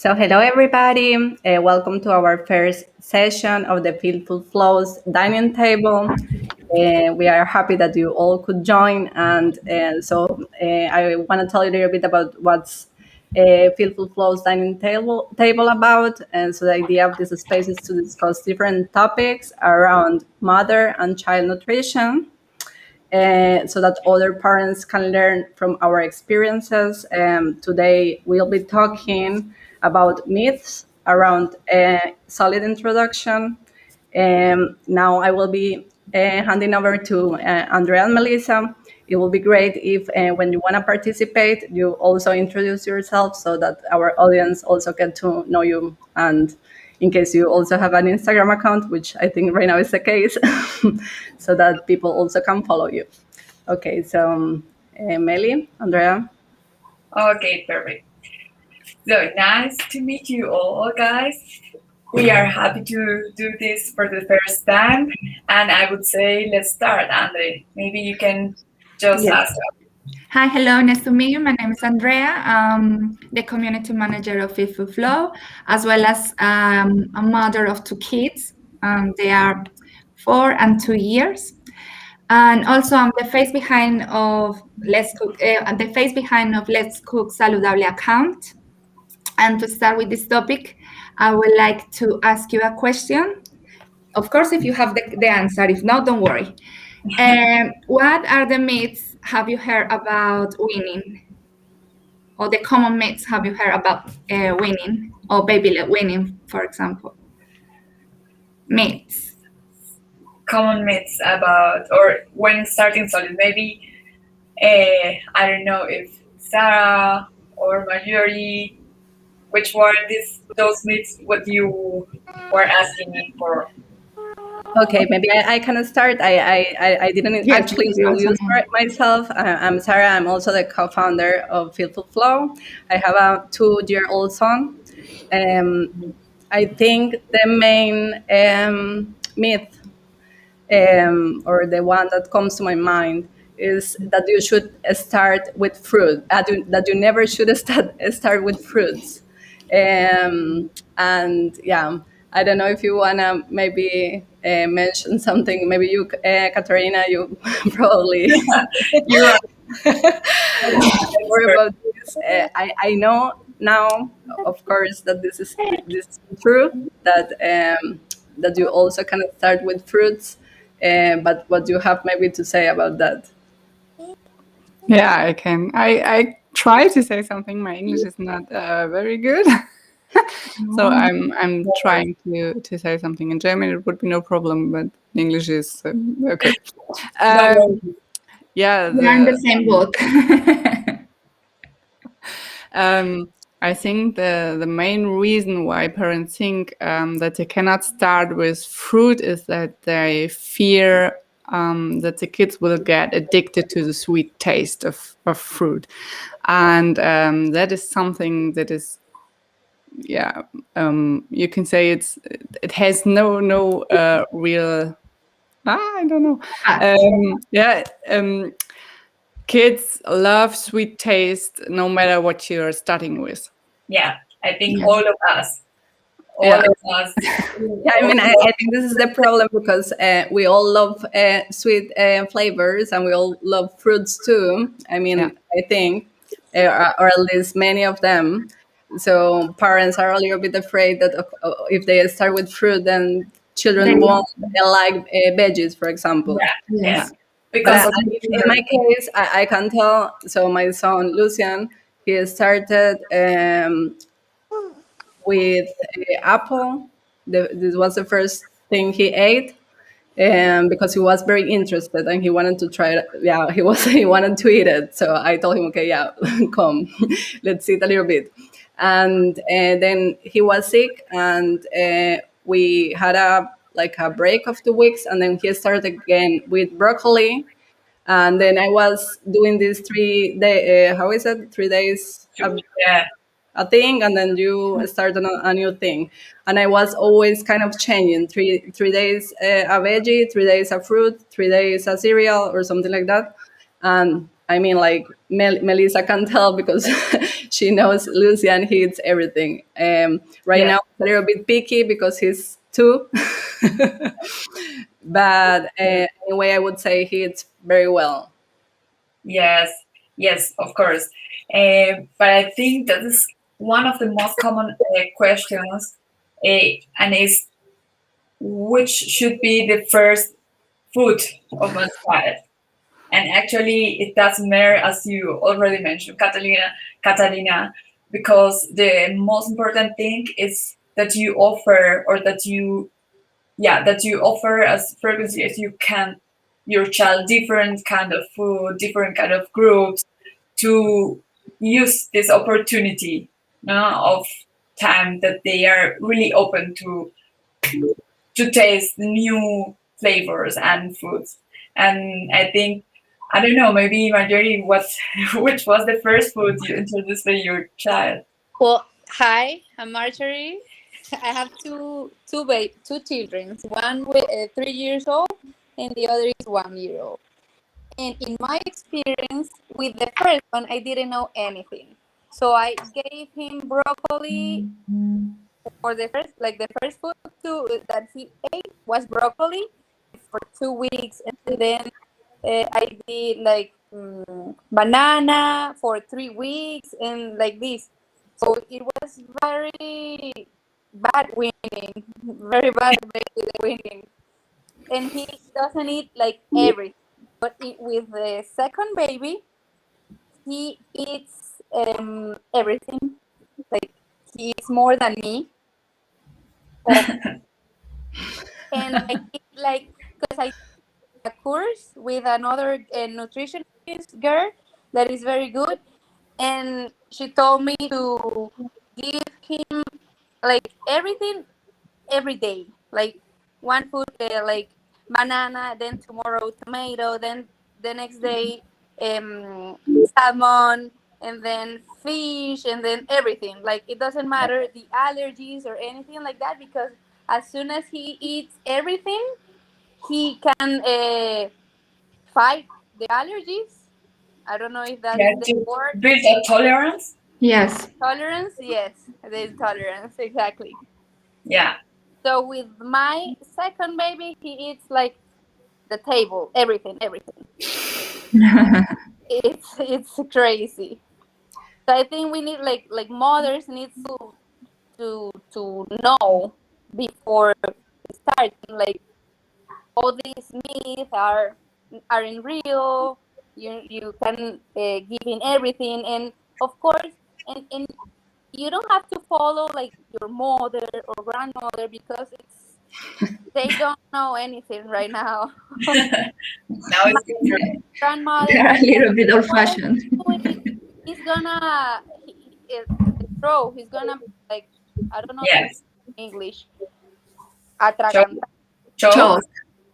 So, hello everybody. Welcome to our first session of the feelfoodflow's dining table. We are happy that you all could join, and I want to tell you a little bit about what's feelfoodflow's dining table about. And so, the idea of this space is to discuss different topics around mother and child nutrition so that other parents can learn from our experiences. Today, we'll be talking about myths around solid introduction. Now, I will be handing over to Andrea and Melissa. It will be great if, when you want to participate, you also introduce yourself so that our audience also get to know you, and in case you also have an Instagram account, which I think right now is the case, so that people also can follow you. Okay, so Meli, Andrea. Okay, perfect. So nice to meet you all, guys. We are happy to do this for the first time, and I would say let's start, Andre. Maybe you can just Yes. ask. Hi, hello, nice to meet you. My name is Andrea. I'm the community manager of feelfoodflow, as well as a mother of two kids. They are 4 and 2 years. And also, I'm the face behind of Let's Cook Saludable account. And to start with this topic, I would like to ask you a question. Of course, if you have the answer, if not, don't worry. What are the myths have you heard about weaning? Or the common myths have you heard about weaning or baby-led weaning, for example? Myths. Common myths about or when starting solid. Maybe I don't know if Sarah or Marjorie, which were those myths what you were asking me for. Okay, maybe I can start. I didn't Yes, actually because you also introduce know. myself. I'm Sarah. I'm also the co-founder of feelfoodflow. I have a 2-year-old son. I think the main myth, or the one that comes to my mind, is that you should start with fruit. That you never should start with fruits. And yeah, I don't know if you wanna maybe mention something. Maybe you, Katarina, you probably You are worry about this. I know now, of course, that this is true. That you also can start with fruits. But what do you have maybe to say about that? Yeah, I can. I try to say something. My English is not very good, so I'm trying to say something in German. It would be no problem, but English is okay. Yeah, We are in the same boat. I think the main reason why parents think that they cannot start with fruit is that they fear that the kids will get addicted to the sweet taste of fruit. And that is something that is, yeah, you can say it has no real, I don't know. Kids love sweet taste no matter what you're starting with. Yeah, I think Yeah. all of us. All Yeah. of us. Yeah, I mean, I think this is the problem because we all love sweet flavors, and we all love fruits too. I mean, Yeah. I think, or at least many of them. So parents are a little bit afraid that if they start with fruit, then children Then- won't like veggies, for example. Yeah, Yeah. yes. But Because in my case, I can tell. So my son Lucian, he started with apple. This was the first thing he ate, because he was very interested and he wanted to try it. Yeah, he wanted to eat it. So I told him, okay, yeah, come, let's eat a little bit. And then he was sick, and we had a break of 2 weeks, and then he started again with broccoli. And then I was doing this 3 day, how is it? 3 days yeah, a thing, and then you start on a new thing. And I was always kind of changing, three days a veggie, 3 days a fruit, 3 days a cereal, or something like that. And I mean, like Melissa can tell because she knows Lucian, he eats everything. Right Yeah. now, a little bit picky because he's two. But anyway, I would say he eats very well. Yes, yes, of course. But I think that is one of the most common questions, and is which should be the first food of my child. And actually, it doesn't matter, as you already mentioned, Catalina, because the most important thing is that you offer, or that you, yeah, that you offer as frequently as you can your child different kind of food, different kind of groups, to use this opportunity of time that they are really open to taste new flavors and foods. And I think, I don't know, maybe Marjorie, what which was the first food you introduced to your child? Well, hi, I'm Marjorie. I have two children. One with 3 years old, and the other is 1 year old. And in my experience with the first one, I didn't know anything. So I gave him broccoli for the first food that he ate was broccoli for 2 weeks, and then I did like banana for 3 weeks, and like this. So it was very bad winning, very bad winning, and he doesn't eat like everything. But with the second baby, he eats everything. Like he eats more than me. Oh, and I did like because I did a course with another nutritionist girl that is very good, and she told me to give him like everything every day, like one food, like banana, then tomorrow tomato, then the next day salmon, and then fish, and then everything. Like it doesn't matter the allergies or anything like that, because as soon as he eats everything, he can fight the allergies. I don't know if that's Yeah, the to word. build a tolerance. Yes. Tolerance, yes, the intolerance, exactly. Yeah. So with my second baby, he eats like the table, everything, everything. It's crazy. So I think we need like mothers need to know before starting, like all these myths aren't real. You can give in everything, and of course, and you don't have to follow like your mother or grandmother, because they don't know anything right now. Now My it's different. grandmother They're a was like, little bit old "Whatever fashioned. he's doing, he's gonna throw. He's gonna like I don't know Yes. English. Choke. Atragantar, Choke. Chalk.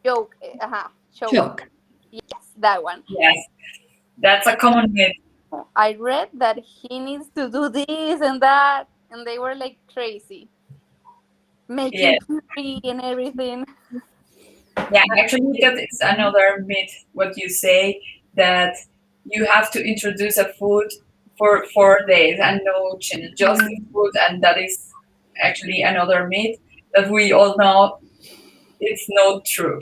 joke, choke. Chalk. Yes, that one. Yes. That's a common myth. I read that he needs to do this and that, and they were like crazy, making Yes. puree and everything. Yeah, actually, that is another myth. What you say, that you have to introduce a food for 4 days and no change, just the food, and that is actually another myth that we all know it's not true.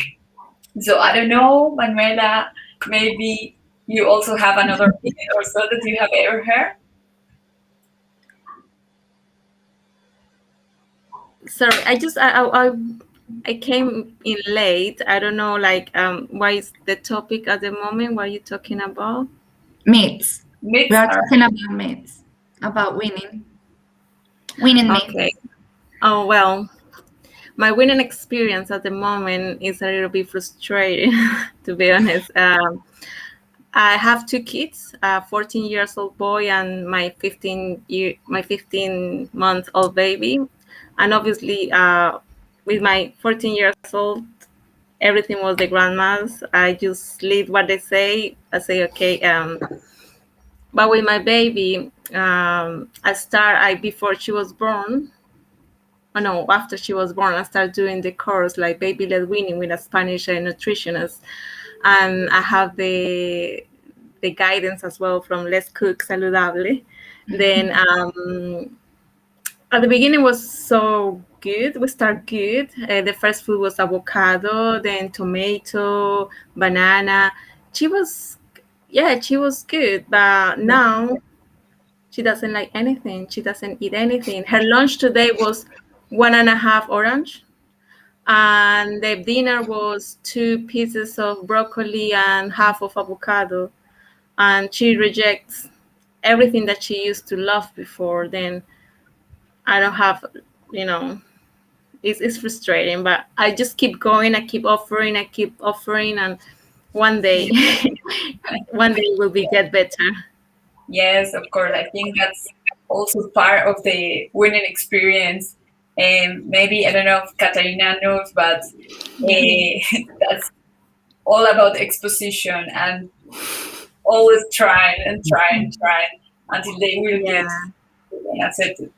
So I don't know, Manuela, maybe you also have another myth or so that you have ever heard. Sorry, I came in late. I don't know, like, why is the topic at the moment? What are you talking about? Myths. We Myths are are, talking about myths, about winning. Winning Okay. myths. Oh, well, my winning experience at the moment is a little bit frustrating, to be honest. I have two kids, a 14 years old boy and my 15-month-old baby, and obviously, with my 14 years old, everything was the grandma's. I just leave what they say. I say okay. But with my baby, I before she was born. Oh no, after she was born, I started doing the course like baby Let Weaning with a Spanish nutritionist, and I have the guidance as well from Let's Cook Saludable. Then at the beginning was so good. We start good. The first food was avocado, then tomato, banana. She was, yeah, she was good. But now she doesn't like anything. She doesn't eat anything. Her lunch today was 1.5 orange, and the dinner was 2 pieces of broccoli and half of avocado. And she rejects everything that she used to love before. Then I don't have, you know, it's frustrating, but I just keep going. I keep offering, and one day, one day will be get better. Yes, of course. I think that's also part of the winning experience. And maybe, I don't know if Katarina knows, but that's all about exposition and always trying and trying and trying until they will Yeah. get accepted.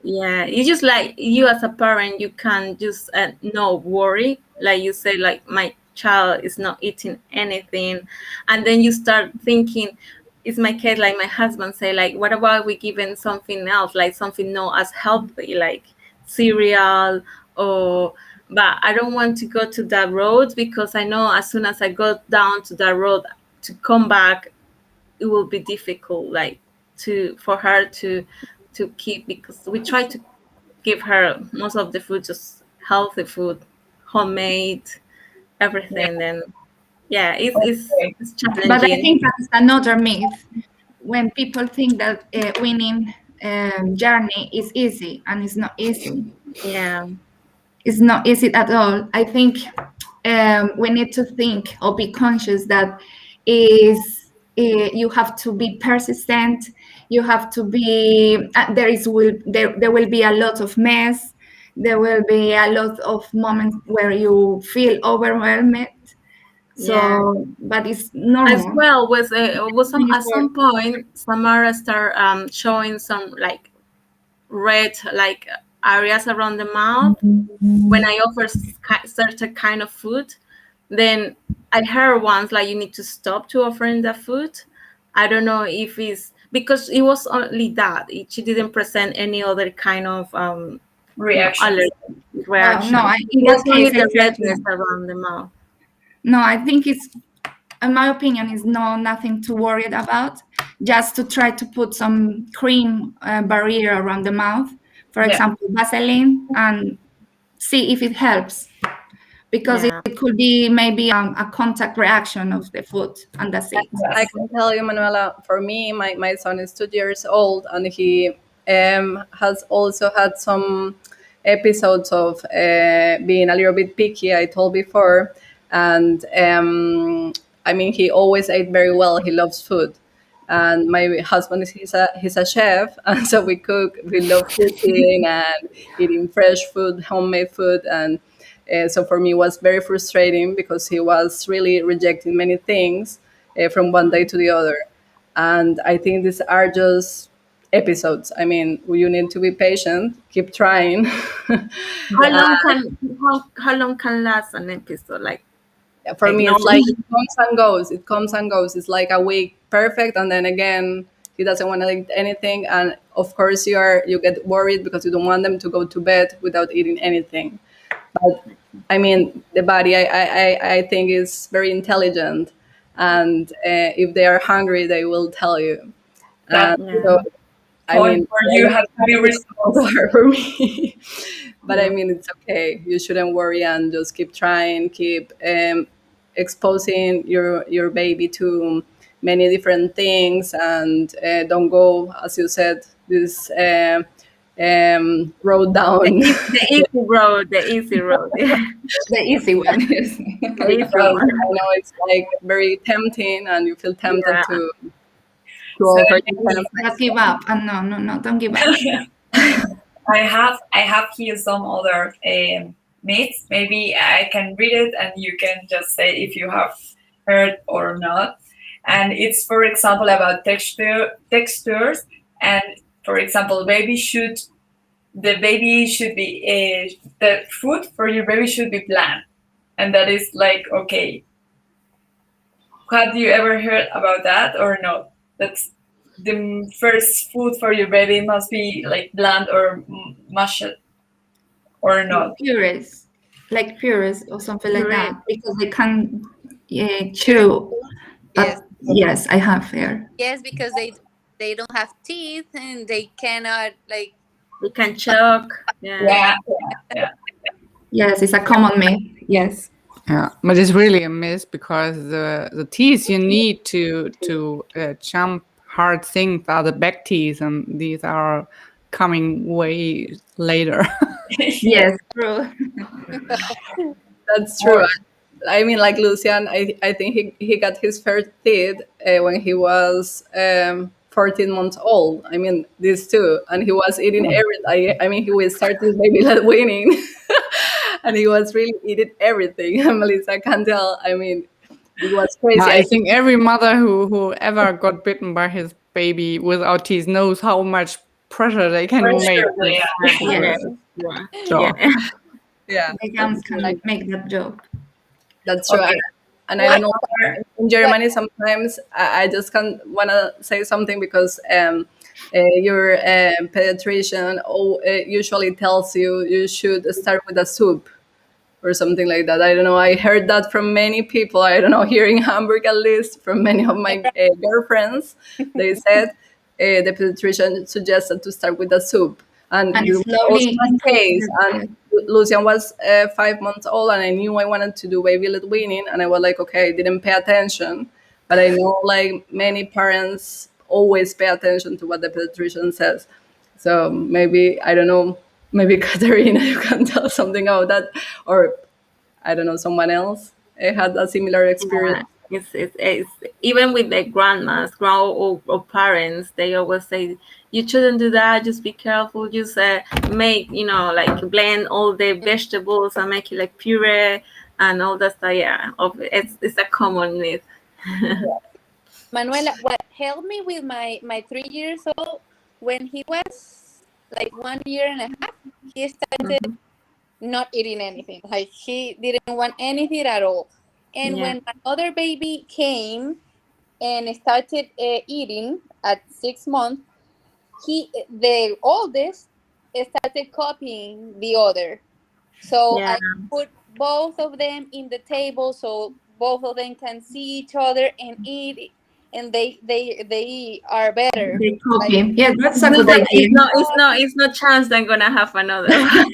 Yeah, it's just like you as a parent, you can just not worry. Like you say, like my child is not eating anything, and then you start thinking, is my kid like my husband say, like what about we giving something else, like something not as healthy, like cereal or. But I don't want to go to that road because I know as soon as I go down to that road to come back, it will be difficult, like to for her to keep, because we try to give her most of the food, just healthy food, homemade, Yeah. everything. Then yeah, Okay. it's But I challenging. think that's another myth when people think that winning journey is easy, and it's not easy. Yeah, It's not easy at all. I think we need to think or be conscious that is you have to be persistent. You have to be there will be a lot of mess. There will be a lot of moments where you feel overwhelmed. yeah. So, but it's As normal. well was some, When you at some point Samara start showing some like red like areas around the mouth when I offer certain kind of food. Then I heard once like you need to stop to offering the food. I don't know if it's because it was only that she didn't present any other kind of Reactions. allergy No, reaction. in It was that only case, I the said redness around the mouth. no. I think it's, in my opinion, is nothing to worry about. Just to try to put some cream barrier around the mouth, for Yeah. example, Vaseline, and see if it helps. Because Yeah, it could be maybe a contact reaction of the food, and that's it. I Yes. can tell you, Manuela, for me, my son is 2 years old, and he has also had some episodes of being a little bit picky, I told before. And I mean, he always ate very well. He loves food. And my husband is he's a chef, and so we cook. We love cooking and eating fresh food, homemade food, and so for me, it was very frustrating because he was really rejecting many things from one day to the other. And I think these are just episodes. I mean, you need to be patient, keep trying. how Yeah. long can how long can last an episode, For like me, it's like normally? it comes and goes. It comes and goes. It's like a week perfect, and then again, he doesn't want to eat anything. And of course, you get worried because you don't want them to go to bed without eating anything. But I mean, the body, I think, is very intelligent, and if they are hungry, they will tell you. That And Yeah, so, I point mean, where I you know have to be it's also responsible. hard for me, but I yeah, mean, it's okay. You shouldn't worry and just keep trying, keep exposing your baby to many different things, and don't go, as you said, this road down. the easy road, the easy road. Yeah, The easy one is. the easy Because one. I know it's like very tempting, and you feel tempted Yeah, to So offer this kind of maybe Not give up, and no, don't give up. I have here some other myths. Maybe I can read it and you can just say if you have heard or not. And it's, for example, about textures. And for example, the baby should be the food for your baby should be bland, and that is like okay. Have you ever heard about that or not? That's the first food for your baby must be like bland or mashed or not. Purees, like purees or something like Puree. that, because they can chew. Yes, Yes, I have here. yes, because they don't have teeth and they cannot like. You can choke. Yeah. Yeah, yeah. Yes, it's a common myth. Yes. Yeah, but it's really a miss because the teeth you need to jump hard things are the back teeth, and these are coming way later. Yes, true. That's true. I mean, like Lucian, I think he got his first teeth when he was 14 months old. I mean, these two. And he was eating everything. I mean, he was starting maybe like winning. And he was really eating everything. Melissa can tell. I mean, it was Yeah, crazy. I think every mother who ever got bitten by his baby without teeth knows how much pressure they can make Pressure, with yeah. Yes, Yeah. jaw. Yeah. Yeah, the gums can make that joke. that's true. Okay. And I What know in Germany sometimes I just can't want to say something because your pediatrician usually tells you you should start with a soup or something like that. I don't know. I heard that from many people. I don't know, here in Hamburg at least, from many of my girlfriends. They said the pediatrician suggested to start with a soup. And And it was also slowly my increase case. the And Lucian was 5 months old, and I knew I wanted to do baby led weaning. And I was like, okay, I didn't pay attention. But I know like many parents always pay attention to what the pediatrician says. So maybe, I don't know, maybe Katerina, you can tell something about that, or I don't know, someone else had a similar Yeah. experience. It's even with the grandmas, or parents, they always say you shouldn't do that. Just be careful. Just make like blend all the vegetables and make it like puree and all that stuff. Yeah, it's a common myth. Manuela, what helped me with my 3 years old, when he was like 1 year and a half, he started Mhm. not eating anything. Like he didn't want anything at all. And Yeah, when my other baby came and started eating at 6 months, the oldest started copying the other. So yeah, I put both of them in the table so both of them can see each other and eat, and they are better. they Like, copy. Yeah, that's it's a just good that idea. it's not chance they're gonna have another one.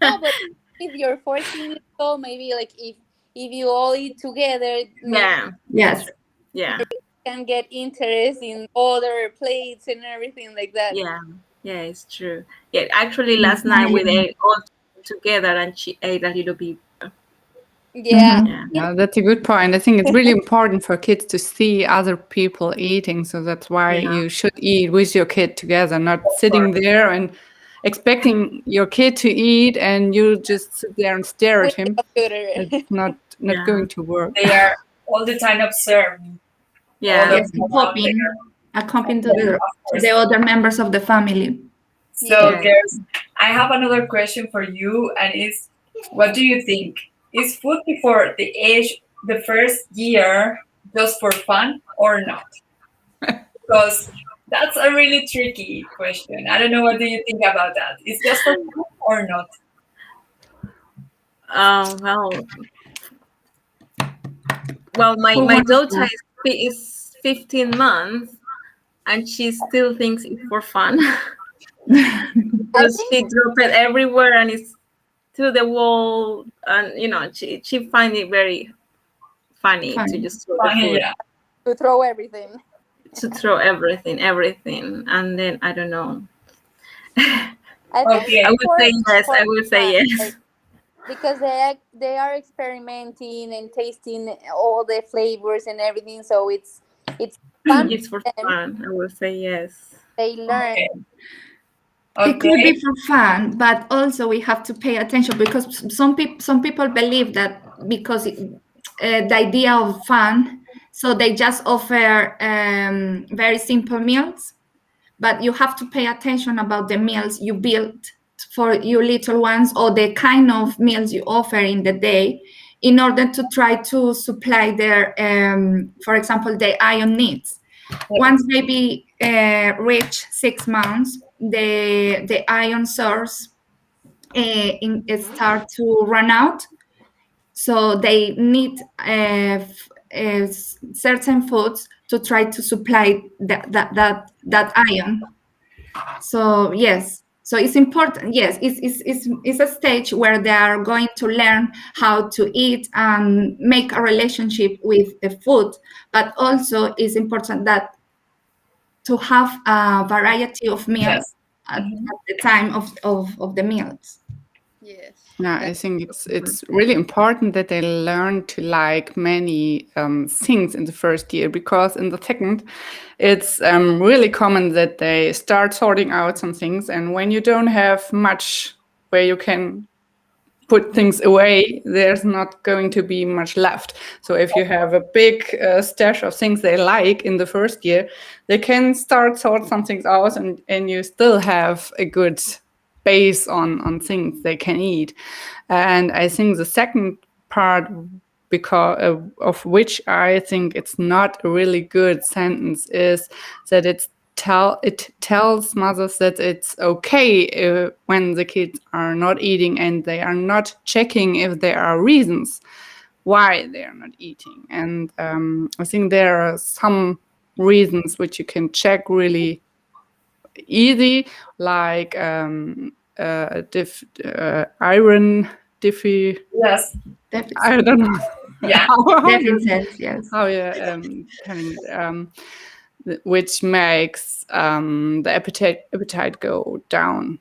no, but if you're 14 years old, maybe like if you all eat together, maybe Yeah, Yes. yeah, you can get interest in other plates and everything like that. yeah, yeah. It's true. Yeah, actually, last night we ate all together, and she ate a little bit. Yeah. Yeah, Yeah, that's a good point. I think it's really important for kids to see other people eating. So that's why yeah, you should eat with your kid together, not sitting there and expecting your kid to eat and you just sit there and stare at With the him. computer. It's not yeah, going to work. They are all the time observing all yeah, of Yes, them out copying, accompanying to there, the of to course. the other members of the family. So, yeah. girls, I have another question for you, and it's, what do you think? Is food before the first year, just for fun or not? Because that's a really tricky question. I don't know, what do you think about that? Is just for fun or not? Well, Who my wants daughter that? is 15 months, and she still thinks it's for fun. I Because think she dropped it everywhere and it's to the wall, and she find it very funny to Fun. just throw the Funny, food, yeah. to throw everything. to throw everything, and then I don't know. I think Okay. I would say yes. for I would say fun, yes. like, because they are experimenting and tasting all the flavors and everything, so it's fun It's for for them. fun. I would say yes. They learn. Okay. It could Okay. be for fun, but also we have to pay attention because some people believe that because the idea of fun, so they just offer very simple meals, but you have to pay attention about the meals you build for your little ones or the kind of meals you offer in the day. in order to try to supply their, for example, the iron needs. Once baby reach 6 months, the iron source start to run out, so they need certain foods to try to supply that iron. So yes, so it's important. Yes, it's a stage where they are going to learn how to eat and make a relationship with the food, but also it's important that to have a variety of meals at the time of the meals. Yes. Yeah, I think it's really important that they learn to like many things in the first year, because in the second, it's really common that they start sorting out some things, and when you don't have much where you can put things away, there's not going to be much left. So if you have a big stash of things they like in the first year, they can sort some things out, and you still have a good base on things they can eat. And I think the second part, because of which I think it's not a really good sentence, is that it tells mothers that it's okay when the kids are not eating, and they are not checking if there are reasons why they are not eating. And I think there are some reasons which you can check really easy, like iron diffy. Yes. I don't know. Yeah. Yes. How you telling it, which makes the appetite go down.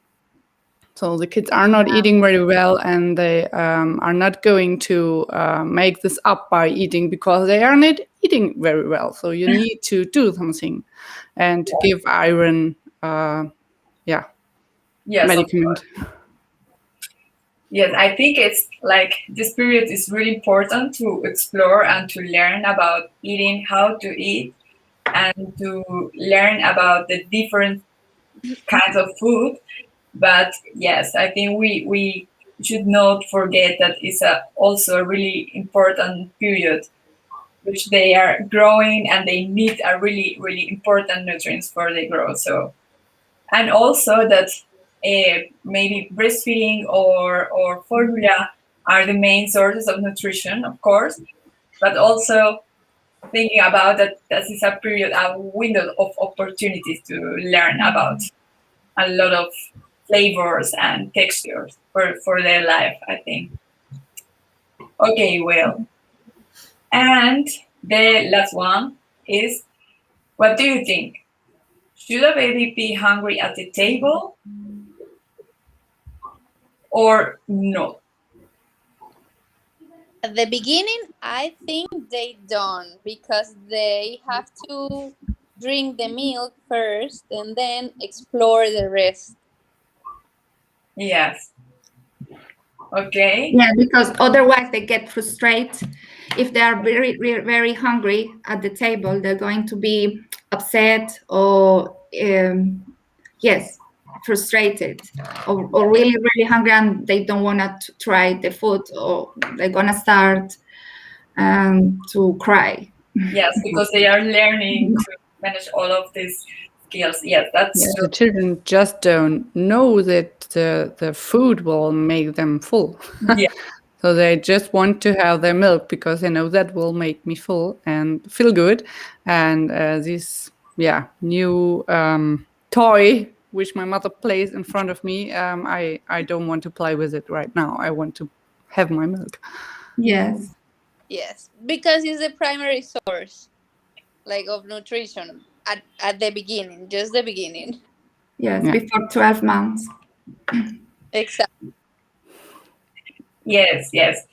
So the kids are not eating very well, and they are not going to make this up by eating, because they are not eating very well. So you need to do something and to give iron, Yes. medicament. Yes, I think it's like this period is really important to explore and to learn about eating, how to eat, and to learn about the different kinds of food. But yes, I think we should not forget that it's also a really important period, which they are growing and they need a really, really important nutrients for their growth. So, and also that maybe breastfeeding or formula are the main sources of nutrition, of course, but also thinking about that this is a period, a window of opportunities to learn about a lot of flavors and textures for their life, I think. Okay, well, and the last one is, what do you think? Should a baby be hungry at the table or not? At the beginning, I think they don't, because they have to drink the milk first and then explore the rest. Yes. Okay. Yeah, because otherwise they get frustrated. If they are very, very, very hungry at the table, they're going to be upset or, yes, frustrated, or really, really hungry, and they don't want to try the food, or they're going to start to cry. Yes, because they are learning to manage all of these skills. Yes, that's Yeah, true. the children just don't know that the food will make them full. Yeah. So they just want to have their milk because they know that will make me full and feel good. And this, new toy which my mother plays in front of me, I don't want to play with it right now. I want to have my milk. Yes. Yes, because it's the primary source, like, of nutrition at the beginning, just the beginning. Yes, Yeah. before 12 months. Exactly. Yes, yes.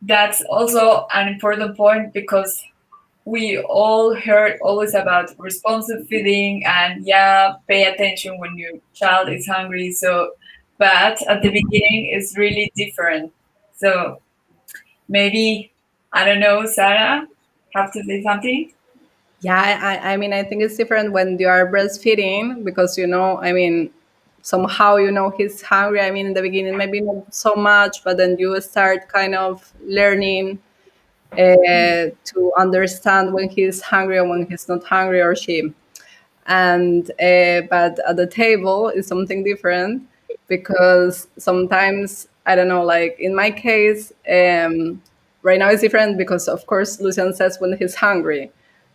That's also an important point, because we all heard always about responsive feeding and pay attention when your child is hungry. So, but at the beginning it's really different. So maybe, I don't know, Sarah, have to say something? Yeah, I mean, I think it's different when you are breastfeeding, because, I mean, somehow he's hungry. I mean, in the beginning maybe not so much, but then you start kind of learning to understand when he's hungry and when he's not hungry, or she. And but at the table is something different, because sometimes, I don't know, like in my case, right now it's different because of course Lucian says when he's hungry,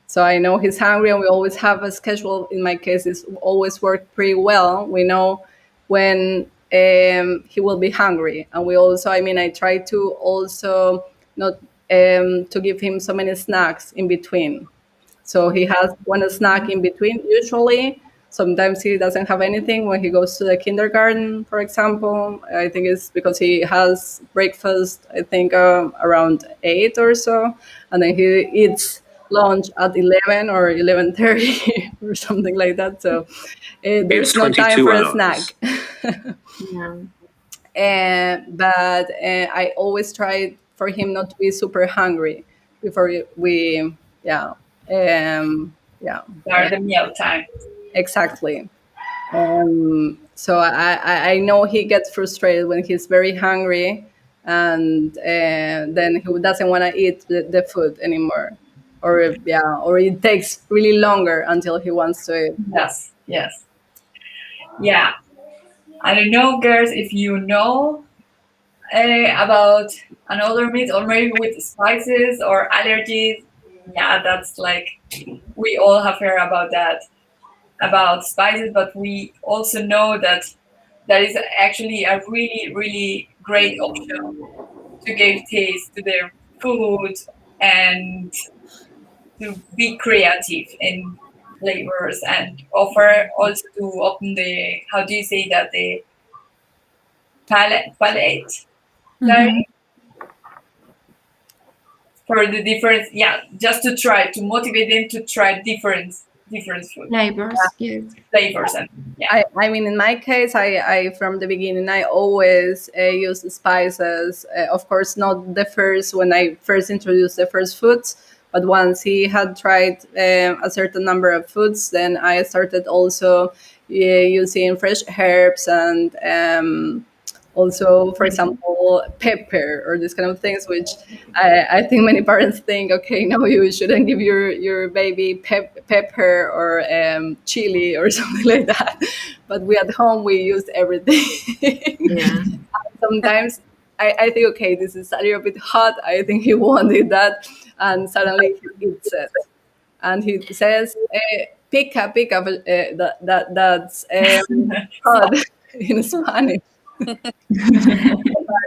so I know he's hungry, and we always have a schedule. In my case, it's always worked pretty well. We know when he will be hungry, and we also, I mean, I try to also not to give him so many snacks in between, so he has one snack in between usually. Sometimes he doesn't have anything when he goes to the kindergarten, for example. I think it's because he has breakfast, I think, around 8 or so. And then he eats lunch at 11 or 11:30 or something like that. So there's no time for a snack. Yeah. But I always try for him not to be super hungry before we yeah, yeah, Start the meal time. exactly. So I know he gets frustrated when he's very hungry, and then he doesn't want to eat the food anymore, or yeah, or it takes really longer until he wants to eat. Yes, yes. Yeah. I don't know, girls, if you know about another myth, or maybe with spices or allergies. Yeah, that's like, we all have heard about that, about spices, but we also know that that is actually a really, really great option to give taste to their food and to be creative in flavors, and offer also to open the, how do you say that, the palette, Larry, for the different, yeah, just to try to motivate them to try different food Flavors, yes. flavors, and yeah. I mean, in my case, I from the beginning, I always use spices. Of course, not the first when I first introduced the first foods, but once he had tried a certain number of foods, then I started also using fresh herbs, and also, for example, pepper or these kind of things, which I think many parents think, okay, no, you shouldn't give your baby pepper or chili or something like that. But we at home, we use everything. Yeah. Sometimes I think, okay, this is a little bit hot. I think he wanted that. And suddenly he eats it. And he says, pica, pica, that's hot in Spanish. But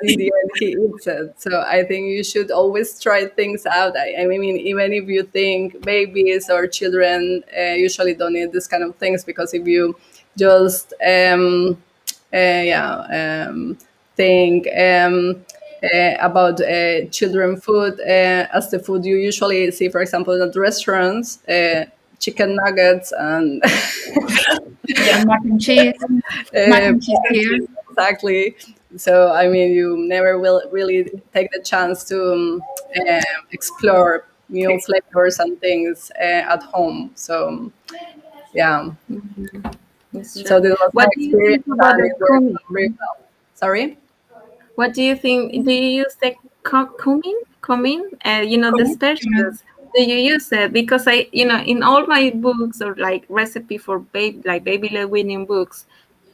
in the end, he eats it. So I think you should always try things out. I mean, even if you think babies or children usually don't eat this kind of things, because if you just think about children food as the food you usually see, for example, at restaurants, chicken nuggets and And mac and cheese. Mac and cheese here. exactly. So I mean, you never will really take the chance to explore new flavors and things at home. So yeah, That's so true. this was my What do you experience, think about and the it worked very cumin? well. Sorry. What do you think? Do you use the cumin? Cumin? The specials. Do you use it? Because in all my books, or like recipe for baby, like baby Let Wean books,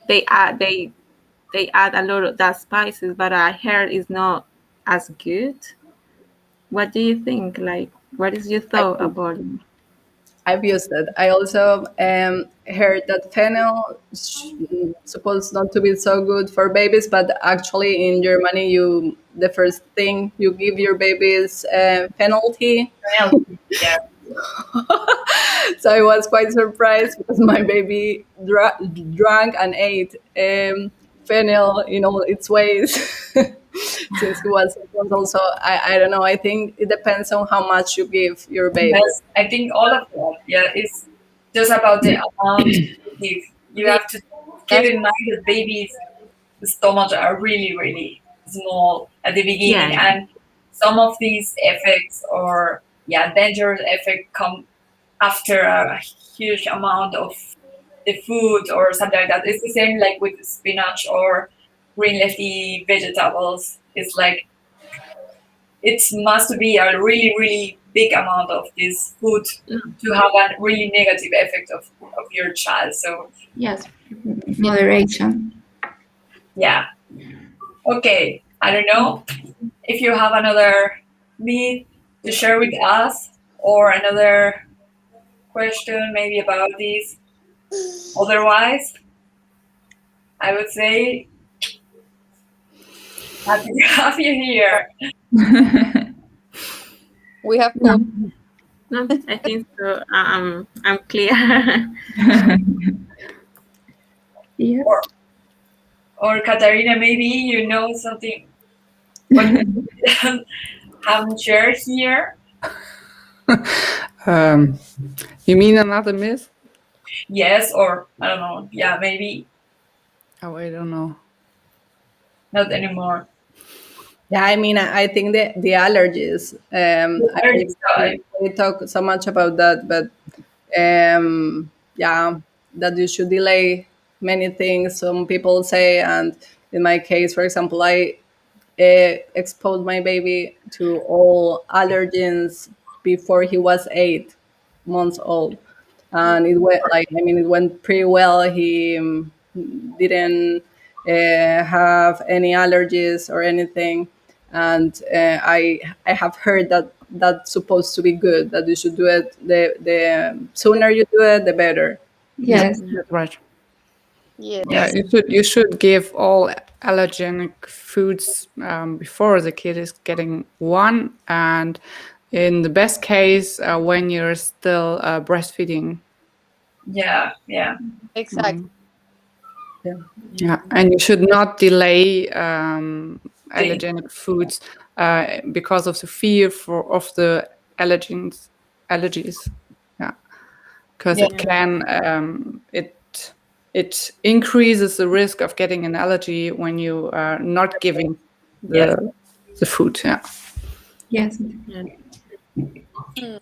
they add a lot of that spices, but I heard it's not as good. What do you think? Like, what is your I thought about it? I've used it. I also heard that fennel supposed not to be so good for babies, but actually in Germany, the first thing you give your baby is fennel tea. Yeah. So I was quite surprised because my baby drank and ate fennel in all its ways. Since he was also, I don't know, I think it depends on how much you give your baby. Yes, I think all of that. Yeah, it's just about the amount you give. You have to keep in mind that babies' stomachs are really, really small at the Yeah, beginning, and some of these effects, or yeah, dangerous effects, come after a huge amount of the food or something like that. It's the same like with spinach or green leafy vegetables. It's like it must be a really, really big amount of this food to have a really negative effect of your child. So Yes, moderation. yeah. Okay. I don't know if you have another myth to share with us or another question maybe about this. Otherwise, I would say happy to have you here. We have No. food. No, I think so. I'm clear. Yes. Or Katarina, maybe you know something what we haven't shared here. You mean another myth? Yes, or I don't know. Yeah, maybe Oh, I don't know. not anymore. Yeah, I mean, I think the allergies. I Allergies, we talk so much about that, but yeah, that you should delay many things. Some people say, and in my case, for example, I exposed my baby to all allergens before he was 8 months old, and it went like, I mean, it went pretty well. He didn't have any allergies or anything, and I have heard that that's supposed to be good. That you should do it, the sooner you do it, the better. Yes. That's right. Yes. Yeah, yes, you should give all allergenic foods before the kid is getting one, and in the best case, when you're still breastfeeding. yeah, yeah, Exactly. Yeah. Yeah, and you should not delay Thing. allergenic foods because of the fear of the allergies. Yeah, because Yeah, it can it increases the risk of getting an allergy when you are not giving yes, the food. Yeah. Yes. Yeah. Mm.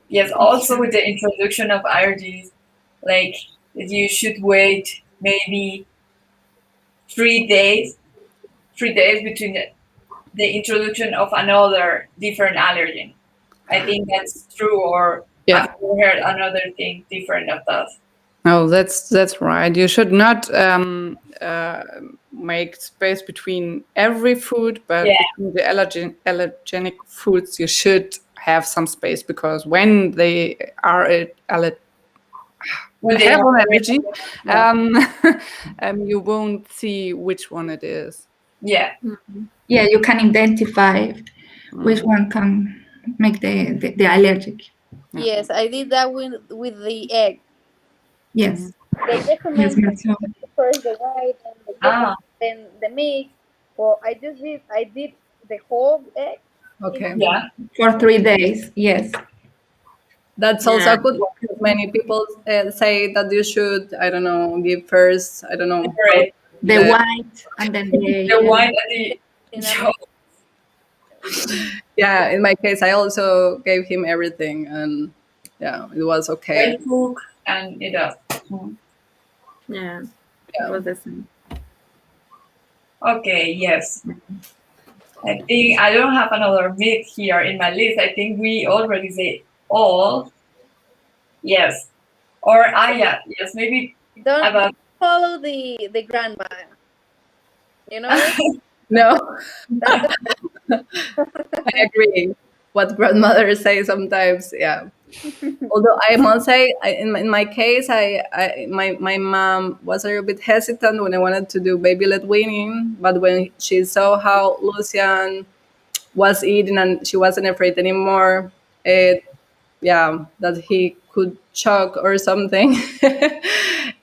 yes. Also, with the introduction of allergies, like you should wait maybe 3 days, 3 days between the introduction of another different allergen. I think that's true, or Yeah. I've heard another thing different of that. No, that's right. You should not make space between every food, but Yeah, between the allergenic foods, you should have some space because when they are when they have have an allergy, yeah, you won't see which one it is. yeah, Yeah, you can identify which one can make the allergic. Yes, I did that with the egg. Yes. They Yes, recommend me too. first the white and the yolk, ah, then the mix. Well, I did the whole egg in Okay. yeah, For 3 days. Yes. That's Yeah. also good because many people say that you should, I don't know, give first, I don't know, separate The the, white and then the the yellow. white and the in a yolk. mix. yeah, in my case, I also gave him everything, and yeah, it was okay. Well cook and it does. Mm. Yeah. It Yeah. was the same. Okay, yes. I think I don't have another myth here in my list. I think we already say all. Yes. Or yeah, yes, maybe Don't about follow the grandma. You know No, that's the I agree. What grandmothers say sometimes, yeah. Although I must say, in my case, my mom was a little bit hesitant when I wanted to do baby led weaning, but when she saw how Lucian was eating and she wasn't afraid anymore, it, yeah, that he could choke or something,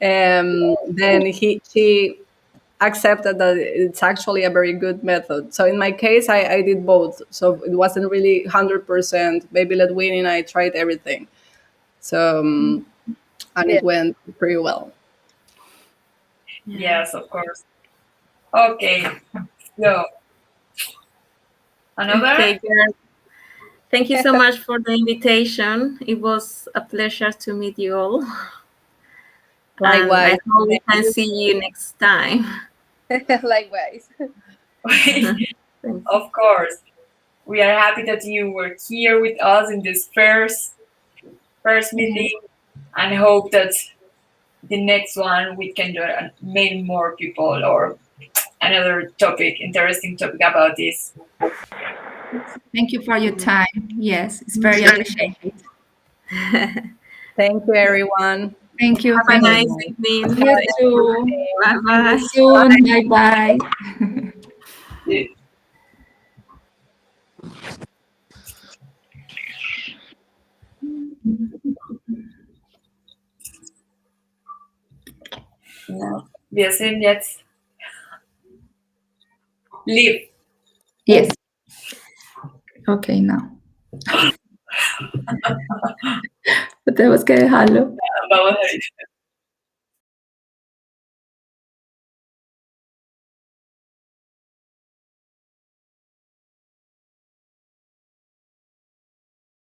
then she accepted that it's actually a very good method. So in my case, I did both. So it wasn't really 100% baby led weaning. I tried everything. So and yeah. it went pretty well. Yeah. yes, of course. Okay. So another Okay, girl. Thank you so much for the invitation. It was a pleasure to meet you all. And I Likewise. hope we can see you next time. Likewise. Of course, we are happy that you were here with us in this first meeting, and hope that the next one we can do many more people or another topic, interesting topic about this. Thank you for your time. Yes, it's very appreciated. Thank you, everyone. Thank you. Have a Thank you. nice evening. You too. Bye bye. See you soon. Bye bye. Ja, wir sind jetzt live. Yes. Okay, now. Pero tenemos que dejarlo. Vamos a ver.